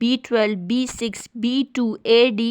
B12، B6، B2، A، D،